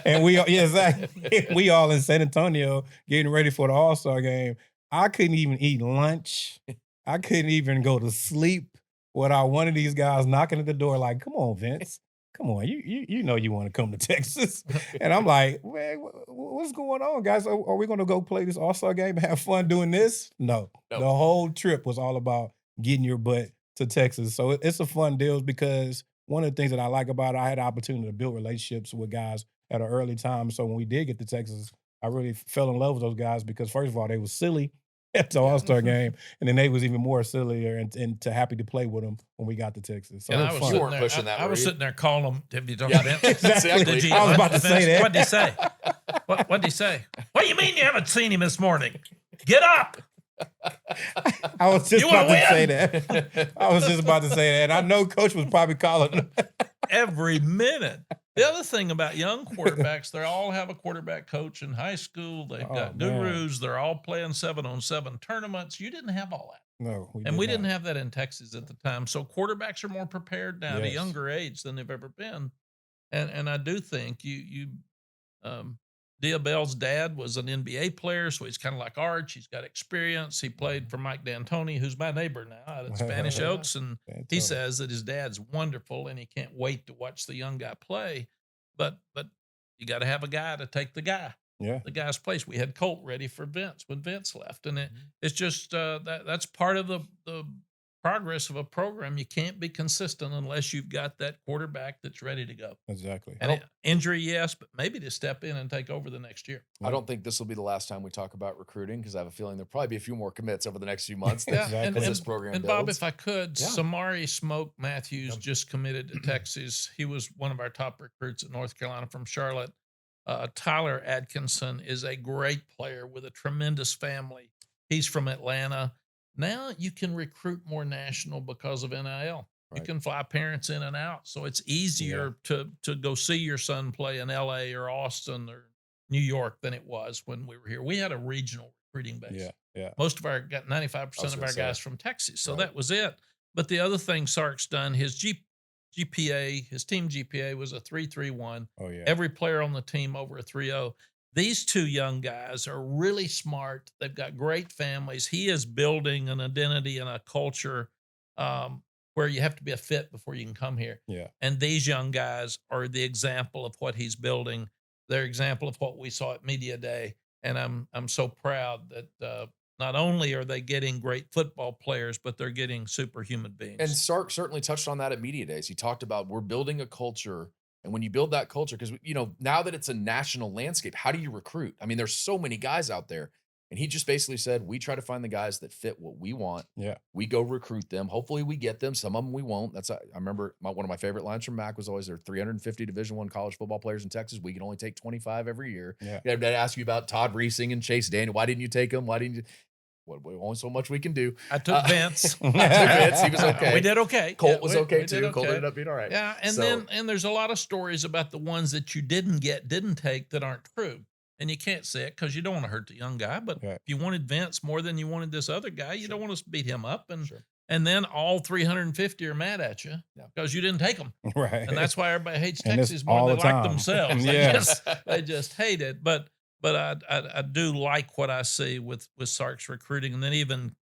And we yeah, exactly. We all in San Antonio getting ready for the All-Star game. I couldn't even eat lunch. I couldn't even go to sleep without one of these guys knocking at the door like, "Come on, Vince. Come on. You know you want to come to Texas." And I'm like, "Man, what's going on, guys? Are we going to go play this All-Star game and have fun doing this?" No. No. The whole trip was all about getting your butt to Texas. So it's a fun deal because one of the things that I like about it, I had the opportunity to build relationships with guys at an early time. So when we did get to Texas, I really fell in love with those guys because first of all, they were silly at the Yeah. All-Star game, and then they was even more sillier and to happy to play with them when we got to Texas. So And it I was was fun. You sitting weren't there. pushing that, I were was you? sitting there calling him. Have you talked Yeah, to Vince? exactly. Did you, I was about to Vince, say that. What'd he say? What'd he say? What do you mean you haven't seen him this morning? Get up! I was just You wanna about to say win? that. I was just about to say that. And I know Coach was probably calling him. Every minute. The other thing about young quarterbacks, they all have a quarterback coach in high school. They've Oh, got man. gurus. They're all playing 7-on-7 tournaments. You didn't have all that. No, And we not. didn't have that in Texas at the time. So quarterbacks are more prepared now at a Yes. younger age than they've ever been. And I do think um, Dia Bell's dad was an NBA player, so he's kind of like Arch. He's got experience. He played for Mike D'Antoni, who's my neighbor now out at Spanish Oaks, and Yeah, he totally. says that his dad's wonderful, and he can't wait to watch the young guy play. But you got to have a guy to take Yeah, the guy's place. We had Colt ready for Vince when Vince left, and Mhm. it's just that's part of the progress of a program. You can't be consistent unless you've got that quarterback that's ready to go. exactly. I And don't injury, yes, but maybe to step in and take over the next year. I Yeah. don't think this will be the last time we talk about recruiting because I have a feeling there'll probably be a few more commits over the next few months that Yeah, and Exactly. as and this program and Bob, builds. if I could, Yeah. Samari Smoke Matthews Yep. just committed to Texas. He was one of our top recruits at North Carolina from Charlotte. Tyler Atkinson is a great player with a tremendous family. He's from Atlanta. Now you can recruit more national because of NIL. You Right. can fly parents in and out, so it's Yeah. easier to go see your son play in LA or Austin or New York than it was when we were here. We had a regional recruiting base. Yeah. Yeah. Most of our got I 95% was of gonna our say, guys from Texas. So right. that was it. But the other thing Sark's done, his GPA, his team GPA was a 3.31. Oh yeah. Every player on the team over a 3.0. These two young guys are really smart. They've got great families. He is building an identity and a culture where you have to be a fit before you can come here. Yeah. And these young guys are the example of what he's building. They're example of what we saw at Media Day. And I'm so proud that not only are they getting great football players, but they're getting superhuman And beings. Sark certainly touched on that at media days. He talked about we're building a culture, and when you build that culture, because now that it's a national landscape, how do you recruit? I mean, there's so many guys out there, and he just basically said we try to find the guys that fit what we want. Yeah. We go recruit them. Hopefully, we get them. Some of them we won't. I remember one of my favorite lines from Mac was always there are 350 Division I college football players in Texas. We can only take 25 every year. Yeah. I'd ask you about Todd Reesing and Chase Daniel. Why didn't you take them? Why didn't you? Only so much we can do. I took Vince. I took Vince. He was okay. We did okay. Colt Yeah, was we okay did too. Colt okay. ended up being all right. Yeah, and So- then there's a lot of stories about the ones that you didn't take that aren't true. And you can't say it because you don't want to hurt the young guy. But Right. if you wanted Vince more than you wanted this other guy, you don't want to beat him up. Sure. And then all 350 are mad at you Yeah. because you didn't take them. Right. And that's why everybody hates And it's Texas more all than the they like time. themselves. Yeah. They just hate it. But I do like what I see with Sark's recruiting. And then even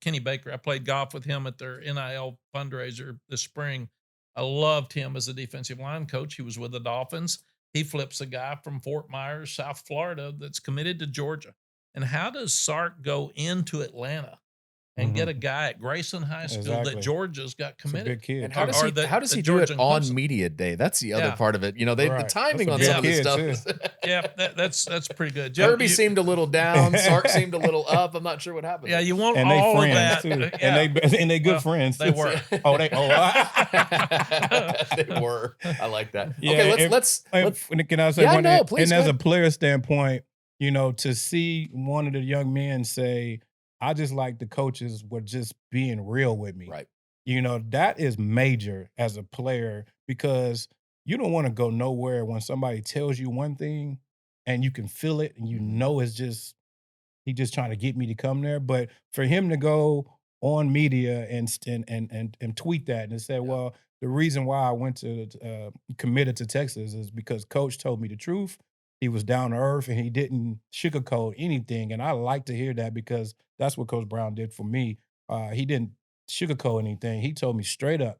Kenny Baker, I played golf with him at their NIL fundraiser this spring. I loved him as a defensive line coach. He was with the Dolphins. He flips a guy from Fort Myers, South Florida, that's committed to Georgia. And how does Sark go into Atlanta and get a guy at Grayson High School Exactly. that Georgia's got It's a committed? big kid. And how Or- does or he that- how does that he do it Georgia and on Clemson. media day? That's the other Yeah. part of it. The Right. timing That's on a some of big this kid, stuff. too. Yeah, that's pretty good. Kirby You- seemed a little down. Sark seemed a little up. I'm not sure what happened. Yeah, you want And they all of friends that. too. Yeah. And they good Well, friends. they too. were. Oh, they. they were. I like that. Yeah, Okay, if- let's Can I say Yeah, one no, thing? please, And go as a ahead. player standpoint, to see one of the young men say, "I just like the coaches were just being real with me." right. That is major as a player because you don't want to go nowhere when somebody tells you one thing and you can feel it and you Mhm. know it's just he just trying to get me to come there. But for him to go on media and tweet that and say, Yeah. well, the reason why I went to committed to Texas is because coach told me the truth. He was down to earth and he didn't sugarcoat anything. And I like to hear that because that's what Coach Brown did for me. He didn't sugarcoat anything. He told me straight up,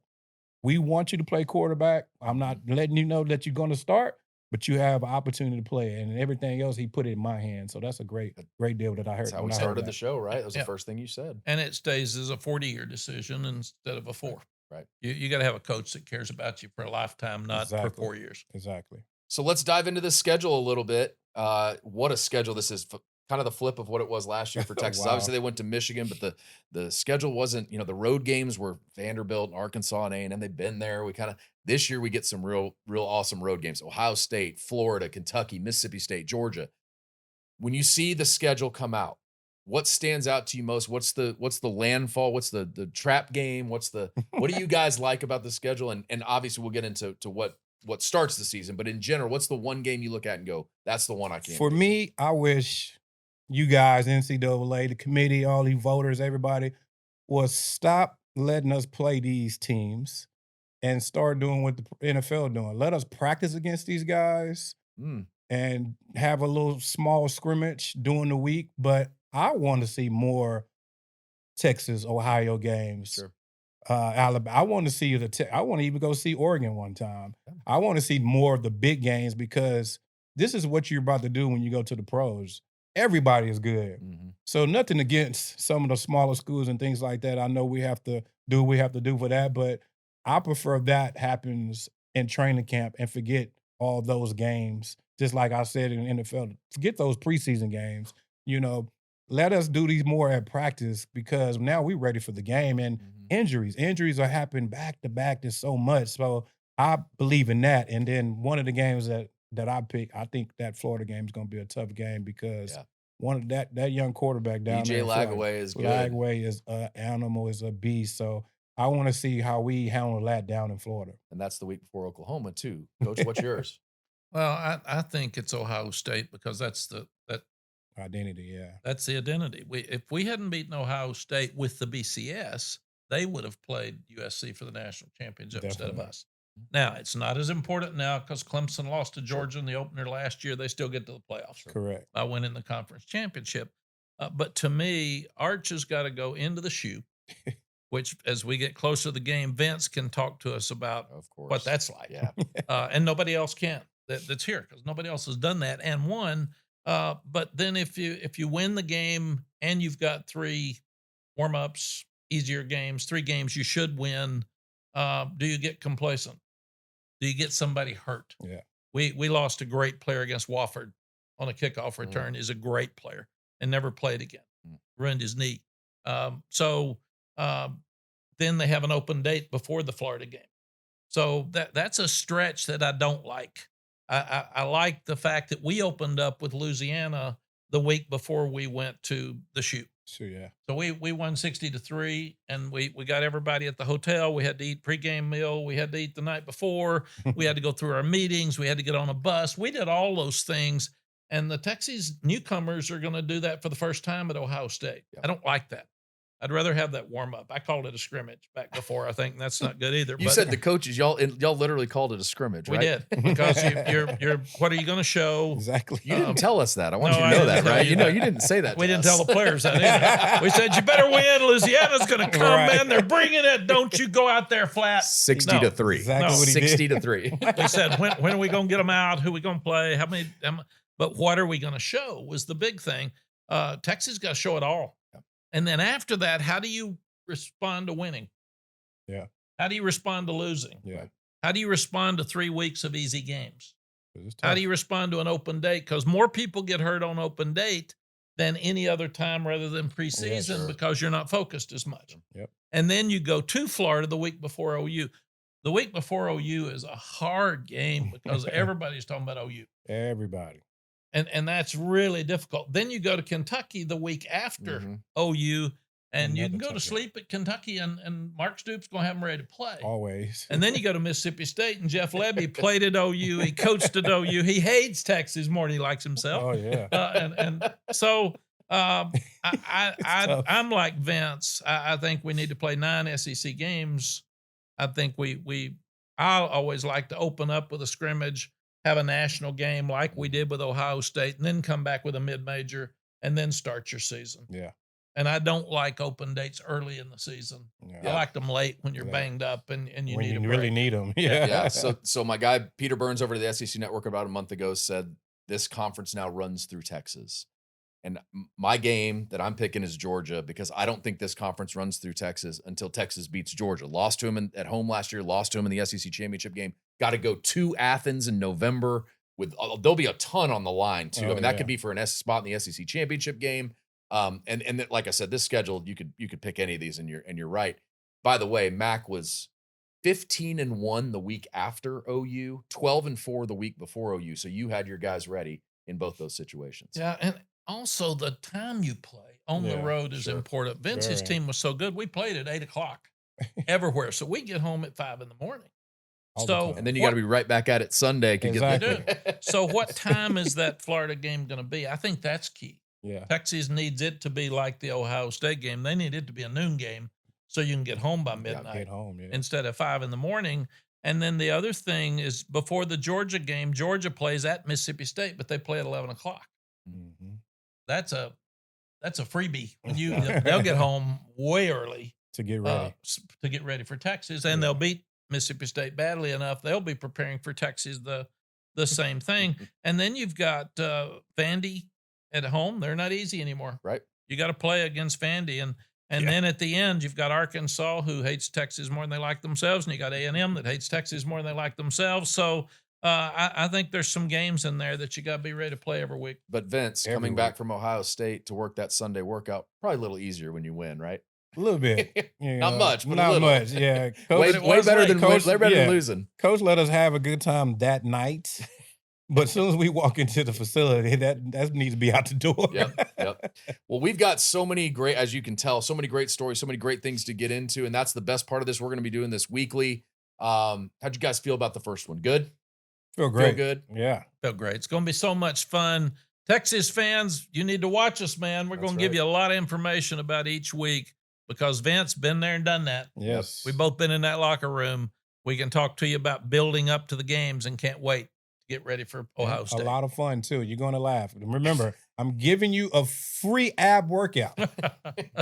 we want you to play quarterback. I'm not letting you know that you're going to start, but you have an opportunity to play. And everything else, he put it in my hands. So that's a great deal that I heard. That's how when we I heard started that. the show, right? That was Yeah. the first thing you said. And it stays as a 40-year decision instead of a 4. Right. You got to have a coach that cares about you for a lifetime, not for Exactly. 4 years. Exactly. So let's dive into the schedule a little bit. What a schedule this is. Kind of the flip of what it was last year for Texas. Wow. Obviously, they went to Michigan, but the schedule wasn't. The road games were Vanderbilt, Arkansas, and A&M. They've been there. This year we get some real awesome road games: Ohio State, Florida, Kentucky, Mississippi State, Georgia. When you see the schedule come out, what stands out to you most? What's the landfall? What's the trap game? What do you guys like about the schedule? And obviously we'll get into what starts the season, but in general, what's the one game you look at and go, that's the one I can't For wait me, I wish you guys, NCAA, the committee, all these voters, everybody, was stop letting us play these teams and start doing what the NFL doing. Let us practice against these guys Mm, and have a little small scrimmage during the week. But I want to see more Texas Ohio games. sure. Alabama. I want to see I want to even go see Oregon one time. I want to see more of the big games because this is what you're about to do when you go to the pros. Everybody is good. Mhm. So nothing against some of the smaller schools and things like that. I know we have to do what we have to do for that, but I prefer that happens in training camp and forget all those games. Just like I said in the NFL, forget those preseason games. You know, let us do these more at practice because now we're ready for the game. And Mhm. injuries are happening back to back. There's so much. So I believe in that. And then one of the games that I pick, I think that Florida game is going to be a tough game because Yeah. one of that young quarterback down DJ there in Florida, Lagaway is good. Lagway is an animal, is a beast. So I want to see how we handle that down in Florida. And that's the week before Oklahoma too. Coach, what's yours? Well, I think it's Ohio State because Identity, yeah. that's the identity. If we hadn't beaten Ohio State with the BCS, they would have played USC for the national championship instead of Definitely. us. Now it's not as important now because Clemson lost to Sure. Georgia in the opener last year. They still get to the playoffs Correct. by winning the conference championship. But to me, Arch has got to go into the shoe, which as we get closer to the game, Vince can talk to us about Of course. what that's like. Yeah. And nobody else can that's here because nobody else has done that and won. But then if you win the game and you've got 3 warm-ups, easier games, 3 games you should win, do you get complacent? Do you get somebody hurt? Yeah. We lost a great player against Wofford on a kickoff Mm. return. He's a great player and never played again. Mm. Ruined his knee. Then they have an open date before the Florida game. So that's a stretch that I don't like. I like the fact that we opened up with Louisiana the week before we went to the shoot. Sure, yeah. So we won 60-3, and we got everybody at the hotel. We had to eat pregame meal. We had to eat the night before. We had to go through our meetings. We had to get on a bus. We did all those things. And the Texas newcomers are going to do that for the first time at Ohio State. Yeah. I don't like that. I'd rather have that warm up. I called it a scrimmage back before. I think that's not good either. You but said the coaches, y'all literally called it a scrimmage, we right? did because you're what are you going to show? Exactly. You didn't tell us that. I want no, you I to know didn't that, tell right? you You know, that. you didn't say that. We to didn't us. tell the players that either. We said you better win. Louisiana's going to come, Right. man. They're bringing it. Don't you go out there flat. 60 to 3. Exactly No. what he 60 did. to 3. We said when are we going to get them out? Who are we going to play? How many? But what are we going to show was the big thing. Texas got to show it all. Yeah. And then after that, how do you respond to winning? Yeah. How do you respond to losing? Yeah. How do you respond to 3 weeks of easy games? It's How tough. do you respond to an open date? Because more people get hurt on open date than any other time rather than preseason sure. because you're not focused as much. Yep. And then you go to Florida the week before OU. The week before OU is a hard game because everybody's talking about OU. Everybody. And that's really difficult. Then you go to Kentucky the week after Mhm. OU, and you Another can go to tough game. sleep at Kentucky, and Mark Stoops going to have them ready to play. Always. And then you go to Mississippi State, and Jeff Lebby played at OU. He coached at OU. He hates Texas more than he likes himself. Oh, yeah. And so tough. I'm like Vince. I think we need to play 9 SEC games. I think I always like to open up with a scrimmage, have a national game like we did with Ohio State, and then come back with a mid-major, and then start your season. Yeah. And I don't like open dates early in the season. Yeah. I like them late when you're Yeah. banged up and you When need you a really break. need them. Yeah. Yeah. So my guy Peter Burns over to the SEC Network about a month ago said this conference now runs through Texas. And my game that I'm picking is Georgia because I don't think this conference runs through Texas until Texas beats Georgia. Lost to him at home last year, lost to him in the SEC championship game. Got to go to Athens in November with there'll be a ton on the line too. I Oh, mean, that yeah. could be for an S spot in the SEC championship game. And like I said, this schedule you could pick any of these, and you're right. By the way, Mack was 15-1 the week after OU, 12-4 the week before OU. So you had your guys ready in both those situations. Yeah, and also the time you play on the Yeah, road is sure. important. Vince's Very. team was so good. We played at 8:00 everywhere. So we get home at 5 in the morning. All the So time. And then you got to be right back at it Sunday. Could Exactly. get So what time is that Florida game going to be? I think that's key. Yeah. Texas needs it to be like the Ohio State game. They need it to be a noon game so you can get home by Yeah, midnight get home. Yeah. instead of 5 in the morning. And then the other thing is before the Georgia game, Georgia plays at Mississippi State, but they play at 11 o'clock. Mhm. That's a freebie. When they'll get home way early To get ready. to get ready for Texas, and they'll beat Mississippi State badly enough. They'll be preparing for Texas the same thing. And then you've got Vandy at home. They're not easy anymore. Right. You got to play against Vandy, and then at the end you've got Arkansas, who hates Texas more than they like themselves, and you got A&M that hates Texas more than they like themselves. So I think there's some games in there that you got to be ready to play every week. But Vince, Every coming week. back from Ohio State to work that Sunday workout, probably a little easier when you win, right? A little bit. Not much, but a not little. much. Yeah. way it way was better like than Coach- way better than yeah. losing. Coach let us have a good time that night. But as soon as we walk into the facility, that needs to be out the door. Yep. Well, we've got so many great, as you can tell, so many great stories, so many great things to get into, and that's the best part of this. We're going to be doing this weekly. How'd you guys feel about the first one? Good? Feel great. Feel good? Yeah. Felt great. It's going to be so much fun. Texas fans, you need to watch us, man. We're That's going to give right. you a lot of information about each week because Vince been there and done that. Yes. We've both been in that locker room. We can talk to you about building up to the games and can't wait to get ready for Ohio State. A lot of fun too. You're going to laugh. Remember, I'm giving you a free ab workout.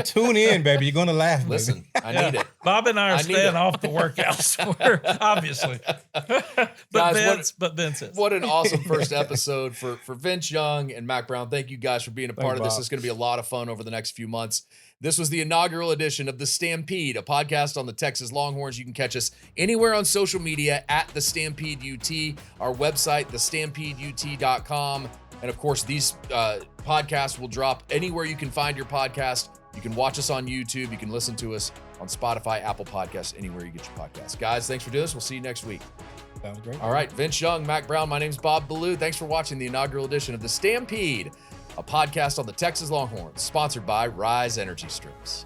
Tune in, baby. You're going to laugh. Baby. Listen, I need it. Bob and I are I need staying it. off the workouts. We're obviously. Guys, but Vince is. What an awesome first episode for Vince Young and Mac Brown. Thank you guys for being a part Thanks, of this. Bob. It's going to be a lot of fun over the next few months. This was the inaugural edition of The Stampede, a podcast on the Texas Longhorns. You can catch us anywhere on social media at The Stampede UT, our website, thestampedeut.com. And of course, these podcasts will drop anywhere you can find your podcast. You can watch us on YouTube. You can listen to us on Spotify, Apple Podcasts, anywhere you get your podcasts. Guys, thanks for doing this. We'll see you next week. Sounds great. All right, Vince Young, Mac Brown, my name's Bob Ballou. Thanks for watching the inaugural edition of The Stampede, a podcast on the Texas Longhorns, sponsored by Rise Energy Strips.